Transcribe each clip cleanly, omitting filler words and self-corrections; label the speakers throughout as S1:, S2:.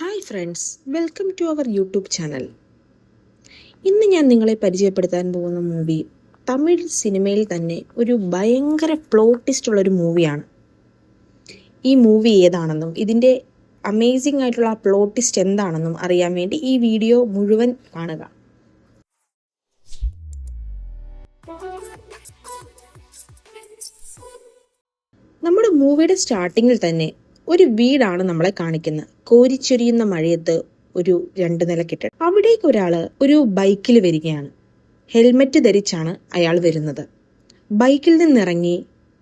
S1: Hi friends, welcome to our YouTube channel. ഇന്ന് ഞാൻ നിങ്ങളെ പരിചയപ്പെടുത്താൻ പോകുന്ന മൂവി തമിഴ് സിനിമയിൽ തന്നെ ഒരു ഭയങ്കര പ്ലോട്ട് ട്വിസ്റ്റ് ഉള്ളൊരു മൂവിയാണ്. ഈ മൂവി ഏതാണെന്നും ഇതിൻ്റെ അമേസിംഗ് ആയിട്ടുള്ള പ്ലോട്ട് ട്വിസ്റ്റ് എന്താണെന്നും അറിയാൻ വേണ്ടി ഈ വീഡിയോ മുഴുവൻ കാണുക. നമ്മുടെ മൂവിയുടെ സ്റ്റാർട്ടിങ്ങിൽ തന്നെ ഒരു വീടാണ് നമ്മളെ കാണിക്കുന്നത്. കോരിച്ചൊരിയുന്ന മഴയത്ത് ഒരു 2 നില കെട്ടിടം. അവിടേക്ക് ഒരാള് ഒരു ബൈക്കിൽ വരികയാണ്. ഹെൽമെറ്റ് ധരിച്ചാണ് അയാൾ വരുന്നത്. ബൈക്കിൽ നിന്നിറങ്ങി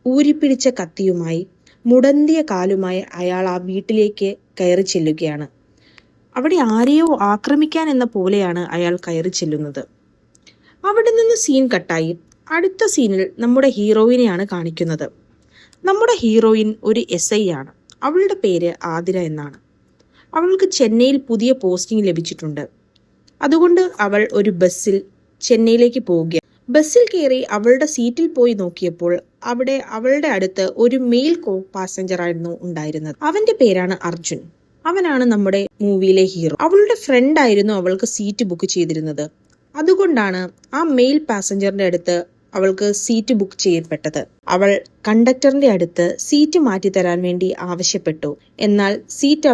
S1: ഊരിപ്പിടിച്ച കത്തിയുമായി മുടന്തിയ കാലുമായി അയാൾ ആ വീട്ടിലേക്ക് കയറി ചെല്ലുകയാണ്. അവിടെ ആരെയോ ആക്രമിക്കാൻ എന്ന പോലെയാണ് അയാൾ കയറി ചെല്ലുന്നത്. അവിടെ നിന്ന് സീൻ കട്ടായി അടുത്ത സീനിൽ നമ്മുടെ ഹീറോയിനെയാണ് കാണിക്കുന്നത്. നമ്മുടെ ഹീറോയിൻ ഒരു SI ആണ്. അവളുടെ പേര് ആതിര എന്നാണ്. അവൾക്ക് ചെന്നൈയിൽ പുതിയ പോസ്റ്റിംഗ് ലഭിച്ചിട്ടുണ്ട്. അതുകൊണ്ട് അവൾ ഒരു ബസ്സിൽ ചെന്നൈയിലേക്ക് പോവുകയാണ്. ബസ്സിൽ കയറി അവളുടെ സീറ്റിൽ പോയി നോക്കിയപ്പോൾ അവിടെ അവളുടെ അടുത്ത് ഒരു മെയിൽ പാസഞ്ചർ ആയിരുന്നു ഉണ്ടായിരുന്നത്. അവന്റെ പേരാണ് അർജുൻ. അവനാണ് നമ്മുടെ മൂവിയിലെ ഹീറോ. അവളുടെ ഫ്രണ്ട് ആയിരുന്നു അവൾക്ക് സീറ്റ് ബുക്ക് ചെയ്തിരുന്നത്. അതുകൊണ്ടാണ് ആ മെയിൽ പാസഞ്ചറിന്റെ അടുത്ത് അവൾക്ക് സീറ്റ് ബുക്ക് ചെയ്യപ്പെട്ടത്. അവൾ കണ്ടക്ടറിന്റെ അടുത്ത് സീറ്റ് മാറ്റി തരാൻ വേണ്ടി ആവശ്യപ്പെട്ടു. എന്നാൽ സീറ്റ്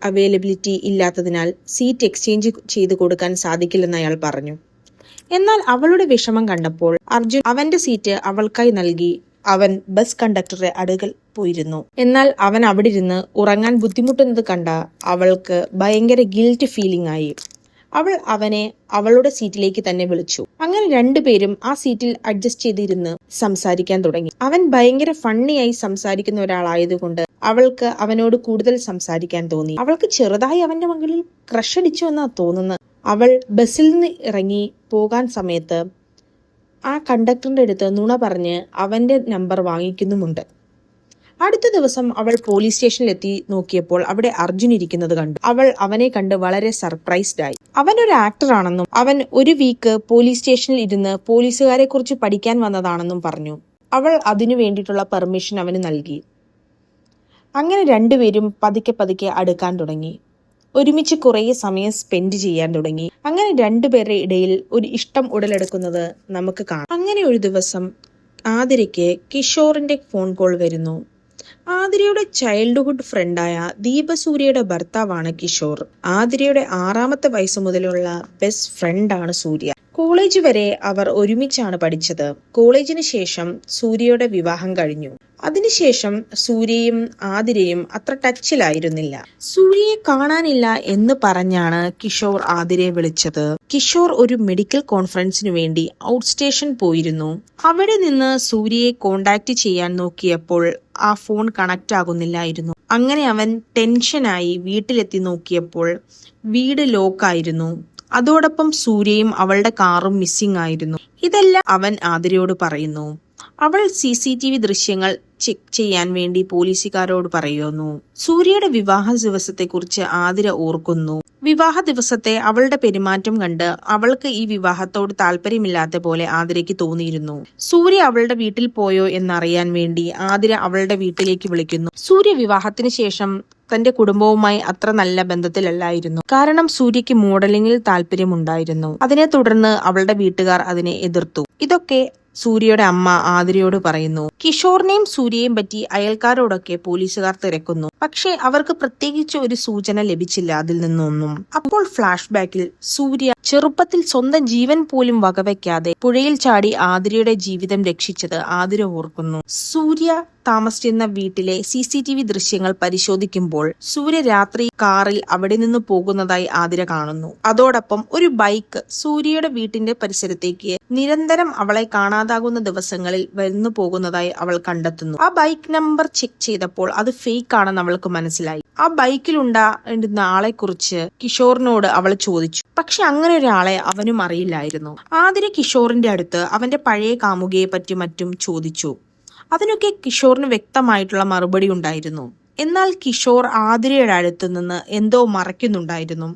S1: അവൈലബിലിറ്റി ഇല്ലാത്തതിനാൽ സീറ്റ് എക്സ്ചേഞ്ച് ചെയ്ത് കൊടുക്കാൻ സാധിക്കില്ലെന്ന് അയാൾ പറഞ്ഞു. എന്നാൽ അവളുടെ വിഷമം കണ്ടപ്പോൾ അർജുൻ അവന്റെ സീറ്റ് അവൾക്കായി നൽകി. അവൻ ബസ് കണ്ടക്ടറുടെ അടുക്കൽ പോയിരുന്നു. എന്നാൽ അവൻ അവിടെ ഇരുന്ന് ഉറങ്ങാൻ ബുദ്ധിമുട്ടുന്നത് കണ്ട അവൾക്ക് ഭയങ്കര ഗിൽറ്റ് ഫീലിംഗ് ആയി. അവൾ അവനെ അവളുടെ സീറ്റിലേക്ക് തന്നെ വിളിച്ചു. അങ്ങനെ രണ്ടുപേരും ആ സീറ്റിൽ അഡ്ജസ്റ്റ് ചെയ്തിരുന്ന് സംസാരിക്കാൻ തുടങ്ങി. അവൻ ഭയങ്കര ഫണ്ണിയായി സംസാരിക്കുന്ന ഒരാളായതുകൊണ്ട് അവൾക്ക് അവനോട് കൂടുതൽ സംസാരിക്കാൻ തോന്നി. അവൾക്ക് ചെറുതായി അവന്റെ മകളിൽ ക്രഷ് അടിച്ചു എന്നാ തോന്നുന്നത്. അവൾ ബസ്സിൽ നിന്ന് ഇറങ്ങി പോകാൻ സമയത്ത് ആ കണ്ടക്ടറിന്റെ അടുത്ത് നുണ പറഞ്ഞ് അവന്റെ നമ്പർ വാങ്ങിക്കുന്നുമുണ്ട്. അടുത്ത ദിവസം അവൾ പോലീസ് സ്റ്റേഷനിലെത്തി നോക്കിയപ്പോൾ അവിടെ അർജുൻ ഇരിക്കുന്നത് കണ്ടു. അവൾ അവനെ കണ്ട് വളരെ സർപ്രൈസ്ഡ് ആയി. അവൻ ഒരു ആക്ടർ ആണെന്നും അവൻ ഒരു വീക്ക് പോലീസ് സ്റ്റേഷനിൽ ഇരുന്ന് പോലീസുകാരെ കുറിച്ച് പഠിക്കാൻ വന്നതാണെന്നും പറഞ്ഞു. അവൾ അതിനു വേണ്ടിയിട്ടുള്ള പെർമിഷൻ അവന് നൽകി. അങ്ങനെ രണ്ടുപേരും പതുക്കെ പതുക്കെ അടുക്കാൻ തുടങ്ങി. ഒരുമിച്ച് കുറേ സമയം സ്പെൻഡ് ചെയ്യാൻ തുടങ്ങി. അങ്ങനെ രണ്ടുപേരുടെ ഇടയിൽ ഒരു ഇഷ്ടം ഉടലെടുക്കുന്നത് നമുക്ക് കാണാം. അങ്ങനെ ഒരു ദിവസം ആതിരയ്ക്ക് കിഷോറിന്റെ ഫോൺ കോൾ വരുന്നു. ആതിരയുടെ ചൈൽഡ്ഹുഡ് ഫ്രണ്ടായ ദീപസൂര്യയുടെ ഭർത്താവാണ് കിഷോർ. ആതിരയുടെ 6ാമത്തെ വയസ്സ് മുതലുള്ള ബെസ്റ്റ് ഫ്രണ്ടാണ് സൂര്യ. കോളേജ് വരെ അവർ ഒരുമിച്ചാണ് പഠിച്ചത്. കോളേജിന് ശേഷം സൂര്യയുടെ വിവാഹം കഴിഞ്ഞു. അതിനുശേഷം സൂര്യയും ആതിരയും അത്ര ടച്ചിലായിരുന്നില്ല. സൂര്യയെ കാണാനില്ല എന്ന് പറഞ്ഞാണ് കിഷോർ ആതിരയെ വിളിച്ചത്. കിഷോർ ഒരു മെഡിക്കൽ കോൺഫറൻസിനു വേണ്ടി ഔട്ട് സ്റ്റേഷൻ പോയിരുന്നു. അവിടെ നിന്ന് സൂര്യയെ കോണ്ടാക്ട് ചെയ്യാൻ നോക്കിയപ്പോൾ ആ ഫോൺ കണക്ട് ആകുന്നില്ലായിരുന്നു. അങ്ങനെ അവൻ ടെൻഷനായി വീട്ടിലെത്തി നോക്കിയപ്പോൾ വീട് ലോക്കായിരുന്നു. അതോടൊപ്പം സൂര്യയും അവളുടെ കാറും മിസ്സിംഗ് ആയിരുന്നു. ഇതെല്ലാം അവൻ ആതിരയോട് പറയുന്നു. അവൾ CCTV ദൃശ്യങ്ങൾ ചെക്ക് ചെയ്യാൻ വേണ്ടി പോലീസുകാരോട് പറയുന്നു. സൂര്യയുടെ വിവാഹ ദിവസത്തെക്കുറിച്ച് ആതിര ഓർക്കുന്നു. വിവാഹ ദിവസത്തെ അവളുടെ പെരുമാറ്റം കണ്ട് അവൾക്ക് ഈ വിവാഹത്തോട് താല്പര്യമില്ലാത്ത പോലെ ആതിരയ്ക്ക് തോന്നിയിരുന്നു. സൂര്യ അവളുടെ വീട്ടിൽ പോയോ എന്നറിയാൻ വേണ്ടി ആതിര അവളുടെ വീട്ടിലേക്ക് വിളിക്കുന്നു. സൂര്യ വിവാഹത്തിന് ശേഷം തന്റെ കുടുംബവുമായി അത്ര നല്ല ബന്ധത്തിലല്ലായിരുന്നു. കാരണം സൂര്യയ്ക്ക് മോഡലിംഗിൽ താല്പര്യമുണ്ടായിരുന്നു. അതിനെ തുടർന്ന് അവളുടെ വീട്ടുകാർ അതിനെ എതിർത്തു. ഇതൊക്കെ സൂര്യയുടെ അമ്മ ആതിരയോട് പറയുന്നു. കിഷോറിനെയും സൂര്യയെയും പറ്റി അയൽക്കാരോടൊക്കെ പോലീസുകാർ തിരക്കുന്നു. പക്ഷേ അവർക്ക് പ്രത്യേകിച്ച് ഒരു സൂചന ലഭിച്ചില്ല അതിൽ നിന്നൊന്നും. അപ്പോൾ ഫ്ലാഷ് ബാക്കിൽ സൂര്യ ചെറുപ്പത്തിൽ സ്വന്തം ജീവൻ പോലും വകവയ്ക്കാതെ പുഴയിൽ ചാടി ആതിരയുടെ ജീവിതം രക്ഷിച്ചത് ആതിര ഓർക്കുന്നു. സൂര്യ താമസിച്ചിരുന്ന വീട്ടിലെ CCTV ദൃശ്യങ്ങൾ പരിശോധിക്കുമ്പോൾ സൂര്യ രാത്രി കാറിൽ അവിടെ നിന്ന് പോകുന്നതായി ആതിര കാണുന്നു. അതോടൊപ്പം ഒരു ബൈക്ക് സൂര്യയുടെ വീട്ടിന്റെ പരിസരത്തേക്ക് നിരന്തരം അവളെ കാണാതാകുന്ന ദിവസങ്ങളിൽ വന്നു പോകുന്നതായി അവൾ കണ്ടെത്തുന്നു. ആ ബൈക്ക് നമ്പർ ചെക്ക് ചെയ്തപ്പോൾ അത് ഫേക്ക് ആണെന്ന് അവൾക്ക് മനസ്സിലായി. ആ ബൈക്കിലുണ്ടായിരുന്ന ആളെ കുറിച്ച് കിഷോറിനോട് അവൾ ചോദിച്ചു. പക്ഷെ അങ്ങനെ ഒരാളെ അവനും അറിയില്ലായിരുന്നു. ആതിര കിഷോറിന്റെ അടുത്ത് അവന്റെ പഴയ കാമുകയെ പറ്റി മറ്റും ചോദിച്ചു. അതിനൊക്കെ കിഷോറിന് വ്യക്തമായിട്ടുള്ള മറുപടി ഉണ്ടായിരുന്നു. എന്നാൽ കിഷോർ ആതിരയുടെ അടുത്തു നിന്ന് എന്തോ മറയ്ക്കുന്നുണ്ടായിരുന്നു.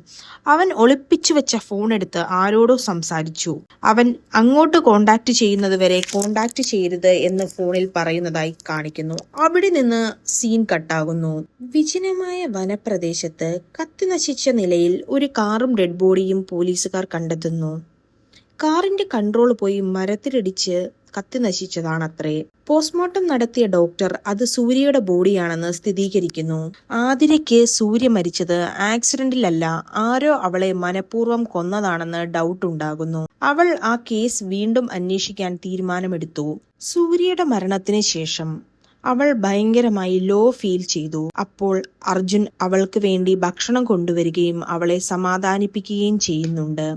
S1: അവൻ ഒളിപ്പിച്ചു വെച്ച ഫോൺ എടുത്ത് ആരോടോ സംസാരിച്ചു. അവൻ അങ്ങോട്ട് കോണ്ടാക്ട് ചെയ്യുന്നത് വരെ കോണ്ടാക്ട് ചെയ്യരുത് എന്ന് ഫോണിൽ പറയുന്നതായി കാണിക്കുന്നു. അവിടെ നിന്ന് സീൻ കട്ടാകുന്നു. വിജനമായ വനപ്രദേശത്ത് കത്തിനശിച്ച നിലയിൽ ഒരു കാറും ഡെഡ് ബോഡിയും പോലീസുകാർ കണ്ടെത്തുന്നു. കാറിന്റെ കൺട്രോൾ പോയി മരത്തിലിടിച്ച് കത്തി നശിച്ചതാണത്രേ. പോസ്റ്റ്മോർട്ടം നടത്തിയ ഡോക്ടർ അത് സൂര്യയുടെ ബോഡിയാണെന്ന് സ്ഥിരീകരിക്കുന്നു. ആതിരയ്ക്ക് സൂര്യ മരിച്ചത് ആക്സിഡന്റിലല്ല, ആരോ അവളെ മനഃപൂർവ്വം കൊന്നതാണെന്ന് ഡൗട്ട് ഉണ്ടാകുന്നു. അവൾ ആ കേസ് വീണ്ടും അന്വേഷിക്കാൻ തീരുമാനമെടുത്തു. സൂര്യയുടെ മരണത്തിന് ശേഷം അവൾ ഭയങ്കരമായി ലോ ഫീൽ ചെയ്തു. അപ്പോൾ അർജുൻ അവൾക്ക് വേണ്ടി ഭക്ഷണം കൊണ്ടുവരികയും അവളെ സമാധാനിപ്പിക്കുകയും ചെയ്യുന്നുണ്ട്.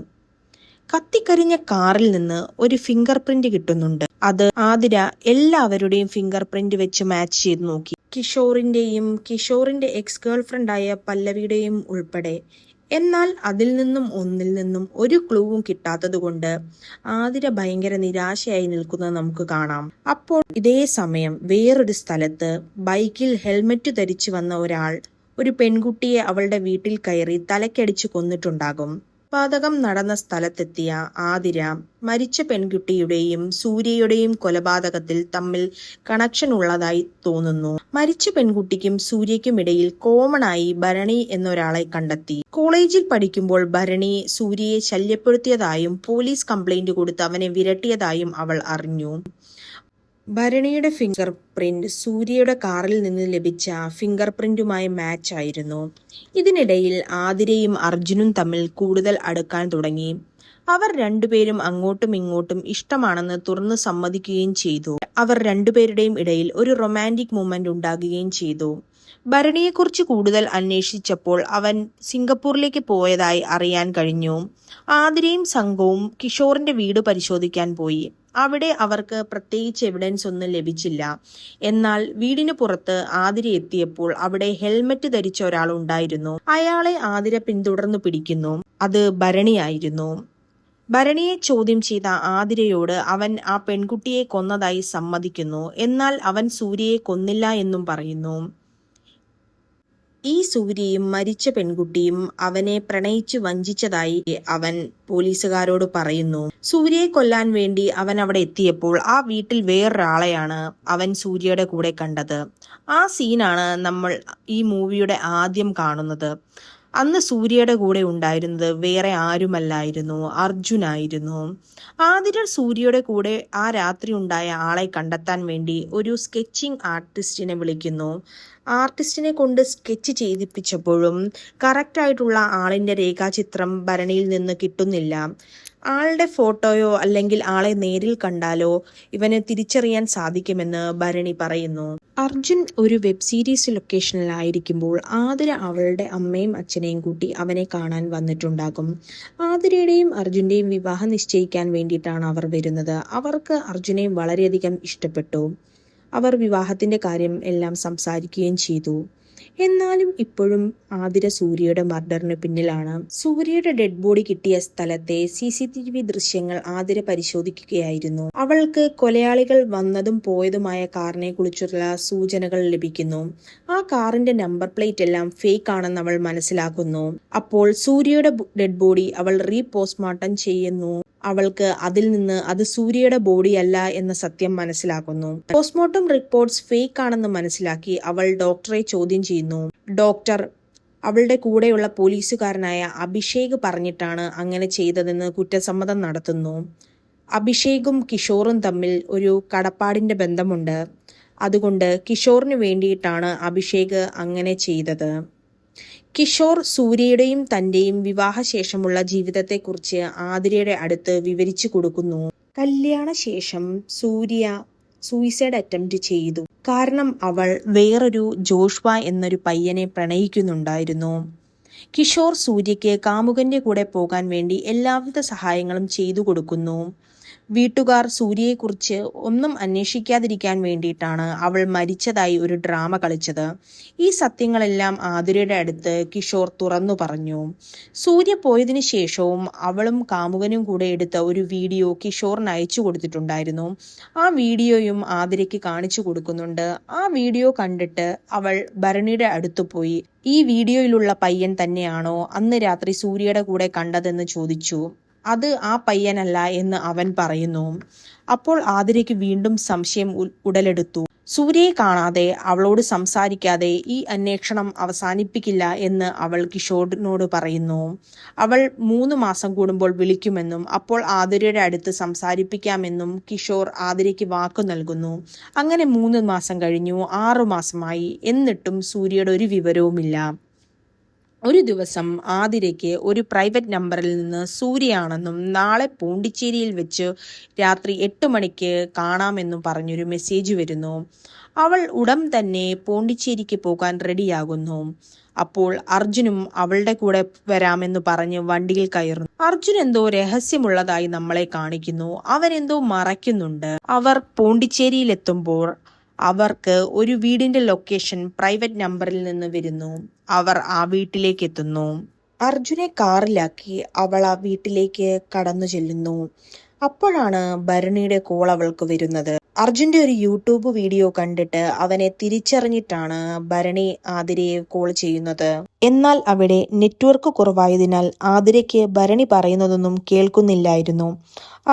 S1: കത്തിക്കരിഞ്ഞ കാറിൽ നിന്ന് ഒരു ഫിംഗർ പ്രിന്റ് കിട്ടുന്നുണ്ട്. അത് ആതിര എല്ലാവരുടെയും ഫിംഗർ പ്രിന്റ് വെച്ച് മാച്ച് ചെയ്ത് നോക്കി. കിഷോറിന്റെയും കിഷോറിന്റെ എക്സ് ഗേൾ ഫ്രണ്ടായ പല്ലവിയുടെയും ഉൾപ്പെടെ. എന്നാൽ അതിൽ നിന്നും ഒന്നിൽ നിന്നും ഒരു ക്ലൂവും കിട്ടാത്തതുകൊണ്ട് ആതിര ഭയങ്കര നിരാശയായി നിൽക്കുന്നത് നമുക്ക് കാണാം. അപ്പോൾ ഇതേ സമയം വേറൊരു സ്ഥലത്ത് ബൈക്കിൽ ഹെൽമറ്റ് ധരിച്ചു വന്ന ഒരാൾ ഒരു പെൺകുട്ടിയെ അവളുടെ വീട്ടിൽ കയറി തലക്കടിച്ചു കൊന്നിട്ടുണ്ടാകും. കൊലപാതകം നടന്ന സ്ഥലത്തെത്തിയ ആതിര മരിച്ച പെൺകുട്ടിയുടെയും സൂര്യയുടെയും കൊലപാതകത്തിൽ തമ്മിൽ കണക്ഷൻ ഉള്ളതായി തോന്നുന്നു. മരിച്ച പെൺകുട്ടിക്കും സൂര്യയ്ക്കും ഇടയിൽ കോമൺ ആയി ഭരണി എന്നൊരാളെ കണ്ടെത്തി. കോളേജിൽ പഠിക്കുമ്പോൾ ഭരണി സൂര്യയെ ശല്യപ്പെടുത്തിയതായും പോലീസ് കംപ്ലൈന്റ് കൊടുത്ത് അവനെ വിരട്ടിയതായും അവൾ അറിഞ്ഞു. ഭരണിയുടെ ഫിംഗർ പ്രിന്റ് സൂര്യയുടെ കാറിൽ നിന്ന് ലഭിച്ച ഫിംഗർ പ്രിന്റുമായി മാച്ച് ആയിരുന്നു. ഇതിനിടയിൽ ആതിരയും അർജുനും തമ്മിൽ കൂടുതൽ അടുക്കാൻ തുടങ്ങി. അവർ രണ്ടുപേരും അങ്ങോട്ടും ഇങ്ങോട്ടും ഇഷ്ടമാണെന്ന് തുറന്നു സമ്മതിക്കുകയും ചെയ്തു. അവർ രണ്ടുപേരുടെയും ഇടയിൽ ഒരു റൊമാൻറ്റിക് മൂമെന്റ് ഉണ്ടാകുകയും ചെയ്തു. ഭരണിയെക്കുറിച്ച് കൂടുതൽ അന്വേഷിച്ചപ്പോൾ അവൻ സിംഗപ്പൂരിലേക്ക് പോയതായി അറിയാൻ കഴിഞ്ഞു. ആതിരയും സംഘവും കിഷോറിന്റെ വീട് പരിശോധിക്കാൻ പോയി. അവിടെ അവർക്ക് പ്രത്യേകിച്ച് എവിഡൻസ് ഒന്നും ലഭിച്ചില്ല. എന്നാൽ വീടിന് പുറത്ത് ആതിര എത്തിയപ്പോൾ അവിടെ ഹെൽമറ്റ് ധരിച്ച ഒരാൾ ഉണ്ടായിരുന്നു. അയാളെ ആതിര പിന്തുടർന്നു പിടിക്കുന്നു. അത് ഭരണിയായിരുന്നു. ഭരണിയെ ചോദ്യം ചെയ്ത ആതിരയോട് അവൻ ആ പെൺകുട്ടിയെ കൊന്നതായി സമ്മതിക്കുന്നു. എന്നാൽ അവൻ സൂര്യയെ കൊന്നില്ല എന്നും പറയുന്നു. ഈ സൂര്യയും മരിച്ച പെൺകുട്ടിയും അവനെ പ്രണയിച്ചു വഞ്ചിച്ചതായി അവൻ പോലീസുകാരോട് പറയുന്നു. സൂര്യയെ കൊല്ലാൻ വേണ്ടി അവൻ അവിടെ എത്തിയപ്പോൾ ആ വീട്ടിൽ വേറൊരാളെയാണ് അവൻ സൂര്യയുടെ കൂടെ കണ്ടത്. ആ സീനാണ് നമ്മൾ ഈ മൂവിയുടെ ആദ്യം കാണുന്നത്. അന്ന് സൂര്യയുടെ കൂടെ ഉണ്ടായിരുന്നത് വേറെ ആരുമല്ലായിരുന്നു, അർജുനായിരുന്നു. ആതിര സൂര്യയുടെ കൂടെ ആ രാത്രി ഉണ്ടായ ആളെ കണ്ടെത്താൻ വേണ്ടി ഒരു സ്കെച്ചിങ് ആർട്ടിസ്റ്റിനെ വിളിക്കുന്നു. ആർട്ടിസ്റ്റിനെ കൊണ്ട് സ്കെച്ച് ചെയ്തിപ്പിച്ചപ്പോഴും കറക്റ്റായിട്ടുള്ള ആളിൻ്റെ രേഖാചിത്രം ഭരണിയിൽ നിന്ന് കിട്ടുന്നില്ല. ആളുടെ ഫോട്ടോയോ അല്ലെങ്കിൽ ആളെ നേരിൽ കണ്ടാലോ ഇവന് തിരിച്ചറിയാൻ സാധിക്കുമെന്ന് ഭരണി പറയുന്നു. അർജുൻ ഒരു വെബ് സീരീസ് ലൊക്കേഷനിലായിരിക്കുമ്പോൾ ആതിര അവളുടെ അമ്മയും അച്ഛനെയും കൂട്ടി അവനെ കാണാൻ വന്നിട്ടുണ്ടാകും. ആതിരയുടെയും അർജുൻ്റെയും വിവാഹം നിശ്ചയിക്കാൻ വേണ്ടിയിട്ടാണ് അവർ വരുന്നത്. അവർക്ക് അർജുനെ വളരെയധികം ഇഷ്ടപ്പെട്ടു. അവർ വിവാഹത്തിന്റെ കാര്യം എല്ലാം സംസാരിക്കുകയും ചെയ്തു. എന്നാലും ഇപ്പോഴും ആതിര സൂര്യയുടെ മർഡറിന് പിന്നിലാണ്. സൂര്യയുടെ ഡെഡ് ബോഡി കിട്ടിയ സ്ഥലത്തെ CCTV ദൃശ്യങ്ങൾ ആതിര പരിശോധിക്കുകയായിരുന്നു. അവൾക്ക് കൊലയാളികൾ വന്നതും പോയതുമായ കാറിനെ കുറിച്ചുള്ള സൂചനകൾ ലഭിക്കുന്നു. ആ കാറിന്റെ നമ്പർ പ്ലേറ്റ് എല്ലാം ഫേക്ക് ആണെന്ന് അവൾ മനസ്സിലാക്കുന്നു. അപ്പോൾ സൂര്യയുടെ ഡെഡ് ബോഡി അവൾ പോസ്റ്റ്മോർട്ടം ചെയ്യുന്നു. അവൾക്ക് അതിൽ നിന്ന് അത് സൂര്യയുടെ ബോഡി അല്ല എന്ന സത്യം മനസ്സിലാക്കുന്നു. പോസ്റ്റ്മോർട്ടം റിപ്പോർട്ട്സ് ഫേക്ക് ആണെന്ന് മനസ്സിലാക്കി അവൾ ഡോക്ടറെ ചോദ്യം ചെയ്യുന്നു. ഡോക്ടർ അവളുടെ കൂടെയുള്ള പോലീസുകാരനായ അഭിഷേക് പറഞ്ഞിട്ടാണ് അങ്ങനെ ചെയ്തതെന്ന് കുറ്റസമ്മതം നടത്തുന്നു. അഭിഷേകും കിഷോറും തമ്മിൽ ഒരു കടപ്പാടിന്റെ ബന്ധമുണ്ട്. അതുകൊണ്ട് കിഷോറിന് വേണ്ടിയിട്ടാണ് അഭിഷേക് അങ്ങനെ ചെയ്തത്. കിഷോർ സൂര്യയുടെയും തന്റെയും വിവാഹശേഷമുള്ള ജീവിതത്തെക്കുറിച്ച് ആതിരയുടെ അടുത്ത് വിവരിച്ചു കൊടുക്കുന്നു. കല്യാണശേഷം സൂര്യ സൂയിസൈഡ് അറ്റംപ്റ്റ് ചെയ്തു. കാരണം അവൾ വേറൊരു ജോഷ്വ എന്നൊരു പയ്യനെ പ്രണയിക്കുന്നുണ്ടായിരുന്നു. കിഷോർ സൂര്യയ്ക്ക് കാമുകന്റെ കൂടെ പോകാൻ വേണ്ടി എല്ലാവിധ സഹായങ്ങളും ചെയ്തു കൊടുക്കുന്നു. വീട്ടുകാർ സൂര്യയെക്കുറിച്ച് ഒന്നും അന്വേഷിക്കാതിരിക്കാൻ വേണ്ടിയിട്ടാണ് അവൾ മരിച്ചതായി ഒരു ഡ്രാമ കളിച്ചത്. ഈ സത്യങ്ങളെല്ലാം ആതിരയുടെ അടുത്ത് കിഷോർ തുറന്നു പറഞ്ഞു. സൂര്യ പോയതിനു ശേഷവും അവളും കാമുകനും കൂടെ എടുത്ത ഒരു വീഡിയോ കിഷോറിന് അയച്ചു കൊടുത്തിട്ടുണ്ടായിരുന്നു. ആ വീഡിയോയും ആതിരയ്ക്ക് കാണിച്ചു കൊടുക്കുന്നുണ്ട്. ആ വീഡിയോ കണ്ടിട്ട് അവൾ ഭരണിയുടെ അടുത്തു പോയി. ഈ വീഡിയോയിലുള്ള പയ്യൻ തന്നെയാണോ അന്ന് രാത്രി സൂര്യയുടെ കൂടെ കണ്ടതെന്ന് ചോദിച്ചു. അത് ആ പയ്യനല്ല എന്ന് അവൻ പറയുന്നു. അപ്പോൾ ആതിരയ്ക്ക് വീണ്ടും സംശയം ഉടലെടുത്തു. സൂര്യയെ കാണാതെ അവളോട് സംസാരിക്കാതെ ഈ അന്വേഷണം അവസാനിപ്പിക്കില്ല എന്ന് അവൾ കിഷോറിനോട് പറയുന്നു. അവൾ 3 മാസം കൂടുമ്പോൾ വിളിക്കുമെന്നും അപ്പോൾ ആതിരയുടെ അടുത്ത് സംസാരിപ്പിക്കാമെന്നും കിഷോർ ആതിരയ്ക്ക് വാക്കു നൽകുന്നു. അങ്ങനെ 3 മാസം കഴിഞ്ഞു. 6 മാസമായി. എന്നിട്ടും സൂര്യയുടെ ഒരു വിവരവുമില്ല. ഒരു ദിവസം ആതിരയ്ക്ക് ഒരു പ്രൈവറ്റ് നമ്പറിൽ നിന്ന് സൂര്യയാണെന്നും നാളെ പോണ്ടിച്ചേരിയിൽ വെച്ച് രാത്രി 8 മണിക്ക് കാണാമെന്നും പറഞ്ഞൊരു മെസ്സേജ് വരുന്നു. അവൾ ഉടൻ തന്നെ പോണ്ടിച്ചേരിക്ക് പോകാൻ റെഡിയാകുന്നു. അപ്പോൾ അർജുനും അവളുടെ കൂടെ വരാമെന്ന് പറഞ്ഞ് വണ്ടിയിൽ കയറുന്നു. അർജുൻ എന്തോ രഹസ്യമുള്ളതായി നമ്മളെ കാണിക്കുന്നു. അവൻ എന്തോ മറയ്ക്കുന്നുണ്ട്. അവർ പോണ്ടിച്ചേരിയിലെത്തുമ്പോൾ അവർക്ക് ഒരു വീടിന്റെ ലൊക്കേഷൻ പ്രൈവറ്റ് നമ്പറിൽ നിന്ന് വരുന്നു. അവർ ആ വീട്ടിലേക്ക് എത്തുന്നു. അർജുനെ കാറിലാക്കി അവൾ ആ വീട്ടിലേക്ക് കടന്നു ചെല്ലുന്നു. അപ്പോഴാണ് ഭരണിയുടെ കോൾ അവൾക്ക് വരുന്നത്. അർജുന്റെ ഒരു യൂട്യൂബ് വീഡിയോ കണ്ടിട്ട് അവനെ തിരിച്ചറിഞ്ഞിട്ടാണ് ഭരണി ആതിരയെ കോൾ ചെയ്യുന്നത്. എന്നാൽ അവിടെ നെറ്റ്വർക്ക് കുറവായതിനാൽ ആതിരയ്ക്ക് ഭരണി പറയുന്നതൊന്നും കേൾക്കുന്നില്ലായിരുന്നു.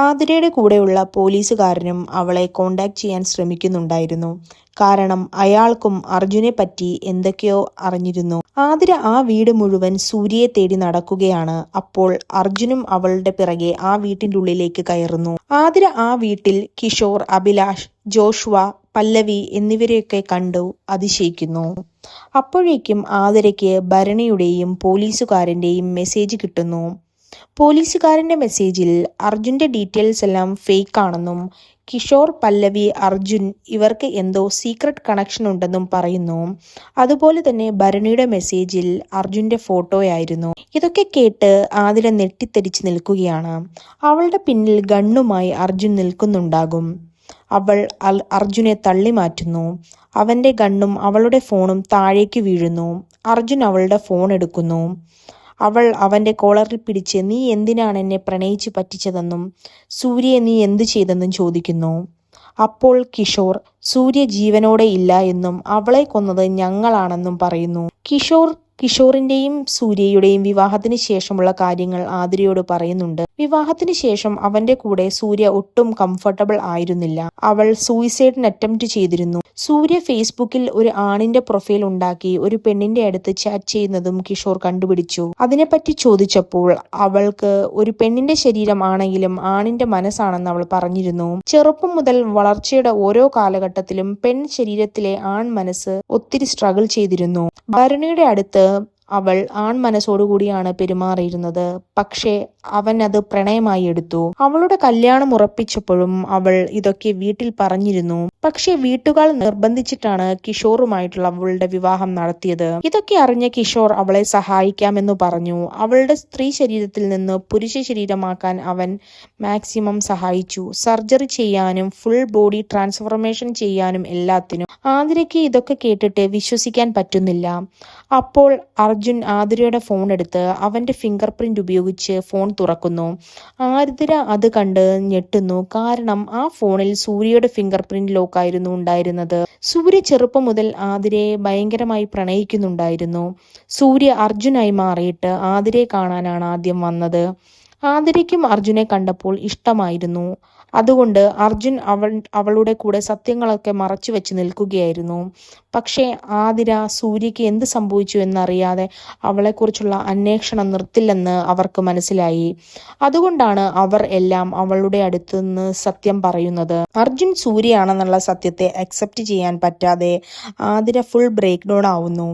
S1: ആതിരയുടെ കൂടെയുള്ള പോലീസുകാരനും അവളെ കോണ്ടാക്ട് ചെയ്യാൻ ശ്രമിക്കുന്നുണ്ടായിരുന്നു. കാരണം അയാൾക്കും അർജുനെ പറ്റി എന്തൊക്കെയോ അറിഞ്ഞിരുന്നു. ആതിര ആ വീട് മുഴുവൻ സൂര്യയെ തേടി നടക്കുകയാണ്. അപ്പോൾ അർജുനും അവളുടെ പിറകെ ആ വീട്ടിന്റെ ഉള്ളിലേക്ക് കയറുന്നു. ആതിര ആ വീട്ടിൽ കിഷോർ, അഭിലാഷ്, ജോഷ്വ, പല്ലവി എന്നിവരെയൊക്കെ കണ്ടു അതിശയിക്കുന്നു. അപ്പോഴേക്കും ആതിരയ്ക്ക് ഭരണിയുടെയും പോലീസുകാരന്റെയും മെസ്സേജ് കിട്ടുന്നു. പോലീസുകാരന്റെ മെസ്സേജിൽ അർജുന്റെ ഡീറ്റെയിൽസ് എല്ലാം ഫേക്ക് ആണെന്നും കിഷോർ, പല്ലവി, അർജുൻ ഇവർക്ക് എന്തോ സീക്രട്ട് കണക്ഷൻ ഉണ്ടെന്നും പറയുന്നു. അതുപോലെ തന്നെ ഭരണിയുടെ മെസ്സേജിൽ അർജുന്റെ ഫോട്ടോയായിരുന്നു. ഇതൊക്കെ കേട്ട് ആതിര നെട്ടിത്തെറിച്ച് നിൽക്കുകയാണ്. അവളുടെ പിന്നിൽ ഗണ്ണുമായി അർജുൻ നിൽക്കുന്നുണ്ടാകും. അവൾ അർജുനെ തള്ളി മാറ്റുന്നു. അവന്റെ ഗണ്ണും അവളുടെ ഫോണും താഴേക്ക് വീഴുന്നു. അർജുൻ അവളുടെ ഫോൺ എടുക്കുന്നു. അവൾ അവന്റെ കോളറിൽ പിടിച്ച് നീ എന്തിനാണ് എന്നെ പ്രണയിച്ച് പറ്റിച്ചതെന്നും സൂര്യയെ നീ എന്തു ചെയ്തെന്നും ചോദിക്കുന്നു. അപ്പോൾ കിഷോർ സൂര്യ ജീവനോടെ ഇല്ല എന്നും അവളെ കൊന്നത് ഞങ്ങളാണെന്നും പറയുന്നു. കിഷോറിന്റെയും സൂര്യയുടെയും വിവാഹത്തിന് ശേഷമുള്ള കാര്യങ്ങൾ ആതിരയോട് പറയുന്നുണ്ട്. വിവാഹത്തിന് ശേഷം അവന്റെ കൂടെ സൂര്യ ഒട്ടും കംഫർട്ടബിൾ ആയിരുന്നില്ല. അവൾ സൂയിസൈഡിന് അറ്റംപ്റ്റ് ചെയ്തിരുന്നു. സൂര്യ ഫേസ്ബുക്കിൽ ഒരു ആണിന്റെ പ്രൊഫൈൽ ഉണ്ടാക്കി ഒരു പെണ്ണിന്റെ അടുത്ത് ചാറ്റ് ചെയ്യുന്നതും കിഷോർ കണ്ടുപിടിച്ചു. അതിനെപ്പറ്റി ചോദിച്ചപ്പോൾ അവൾക്ക് ഒരു പെണ്ണിന്റെ ശരീരം ആണെങ്കിലും ആണിന്റെ മനസ്സാണെന്ന് അവൾ പറഞ്ഞിരുന്നു. ചെറുപ്പം മുതൽ വളർച്ചയുടെ ഓരോ കാലഘട്ടത്തിലും പെൺ ശരീരത്തിലെ ആൺ മനസ്സ് ഒത്തിരി സ്ട്രഗിൾ ചെയ്തിരുന്നു. ഭരണിയുടെ അടുത്ത് അവൾ ആൺ മനസ്സോടുകൂടിയാണ് പെരുമാറിയിരുന്നത്. പക്ഷേ അവൻ അത് പ്രണയമായി എടുത്തു. അവളുടെ കല്യാണം ഉറപ്പിച്ചപ്പോഴും അവൾ ഇതൊക്കെ വീട്ടിൽ പറഞ്ഞിരുന്നു. പക്ഷേ വീട്ടുകാർ നിർബന്ധിച്ചിട്ടാണ് കിഷോറുമായിട്ടുള്ള അവളുടെ വിവാഹം നടത്തിയത്. ഇതൊക്കെ അറിഞ്ഞ കിഷോർ അവളെ സഹായിക്കാമെന്ന് പറഞ്ഞു. അവളുടെ സ്ത്രീ ശരീരത്തിൽ നിന്ന് പുരുഷ ശരീരമാക്കാൻ അവൻ മാക്സിമം സഹായിച്ചു. സർജറി ചെയ്യാനും ഫുൾ ബോഡി ട്രാൻസ്ഫോർമേഷൻ ചെയ്യാനും എല്ലാത്തിനും. ആതിരയ്ക്ക് ഇതൊക്കെ കേട്ടിട്ട് വിശ്വസിക്കാൻ പറ്റുന്നില്ല. അപ്പോൾ അർജുൻ ആതിരയുടെ ഫോൺ എടുത്ത് അവന്റെ ഫിംഗർ പ്രിന്റ് ഉപയോഗിച്ച് ഫോൺ തുറക്കുന്നു. ആതിര അത് കണ്ട് ഞെട്ടുന്നു. കാരണം ആ ഫോണിൽ സൂര്യയുടെ ഫിംഗർ പ്രിന്റ് ലോക്കായിരുന്നു ഉണ്ടായിരുന്നത്. സൂര്യ ചെറുപ്പം മുതൽ ആതിരയെ ഭയങ്കരമായി പ്രണയിക്കുന്നുണ്ടായിരുന്നു. സൂര്യ അർജുനായി മാറിയിട്ട് ആതിരയെ കാണാനാണ് ആദ്യം വന്നത്. ആതിരയ്ക്കും അർജുനെ കണ്ടപ്പോൾ ഇഷ്ടമായിരുന്നു. അതുകൊണ്ട് അർജുൻ അവളുടെ കൂടെ സത്യങ്ങളൊക്കെ മറച്ചു വെച്ച് നിൽക്കുകയായിരുന്നു. പക്ഷേ ആതിര സൂര്യയ്ക്ക് എന്ത് സംഭവിച്ചു എന്നറിയാതെ അവളെക്കുറിച്ചുള്ള അന്വേഷണം നിർത്തില്ലെന്ന് അവർക്ക് മനസ്സിലായി. അതുകൊണ്ടാണ് അവർ എല്ലാം അവളുടെ അടുത്ത് നിന്ന് സത്യം പറയുന്നത്. അർജുൻ സൂര്യയാണെന്നുള്ള സത്യത്തെ അക്സെപ്റ്റ് ചെയ്യാൻ പറ്റാതെ ആതിര ഫുൾ ബ്രേക്ക് ഡൗൺ ആവുന്നു.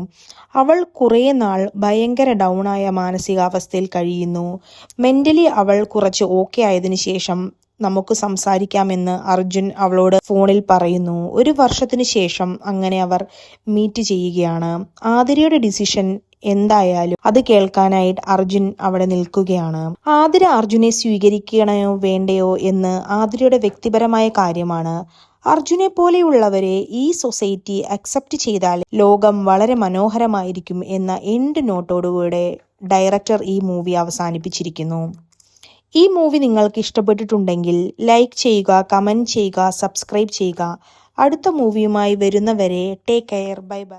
S1: അവൾ കുറേ നാൾ ഭയങ്കര ഡൗണായ മാനസികാവസ്ഥയിൽ കഴിയുന്നു. മെന്റലി അവൾ കുറച്ച് ഓക്കെ ആയതിനു ശേഷം നമുക്ക് സംസാരിക്കാമെന്ന് അർജുൻ അവളോട് ഫോണിൽ പറയുന്നു. 1 വർഷത്തിന് ശേഷം അങ്ങനെ അവർ മീറ്റ് ചെയ്യുകയാണ്. ആതിരയുടെ ഡിസിഷൻ എന്തായാലും അത് കേൾക്കാനായിട്ട് അർജുൻ അവിടെ നിൽക്കുകയാണ്. ആതിര അർജുനെ സ്വീകരിക്കണോ വേണ്ടയോ എന്ന് ആതിരയുടെ വ്യക്തിപരമായ കാര്യമാണ്. അർജുനെ പോലെയുള്ളവരെ ഈ സൊസൈറ്റി അക്സെപ്റ്റ് ചെയ്താൽ ലോകം വളരെ മനോഹരമായിരിക്കും എന്ന എൻഡ് നോട്ടോടുകൂടെ ഡയറക്ടർ ഈ മൂവി അവസാനിപ്പിച്ചിരിക്കുന്നു. ഈ മൂവി നിങ്ങൾക്ക് ഇഷ്ടപ്പെട്ടിട്ടുണ്ടെങ്കിൽ ലൈക്ക് ചെയ്യുക, കമൻറ്റ് ചെയ്യുക, സബ്സ്ക്രൈബ് ചെയ്യുക. അടുത്ത മൂവിയുമായി വരുന്നവരെ ടേക്ക് കെയർ, ബൈ ബൈ.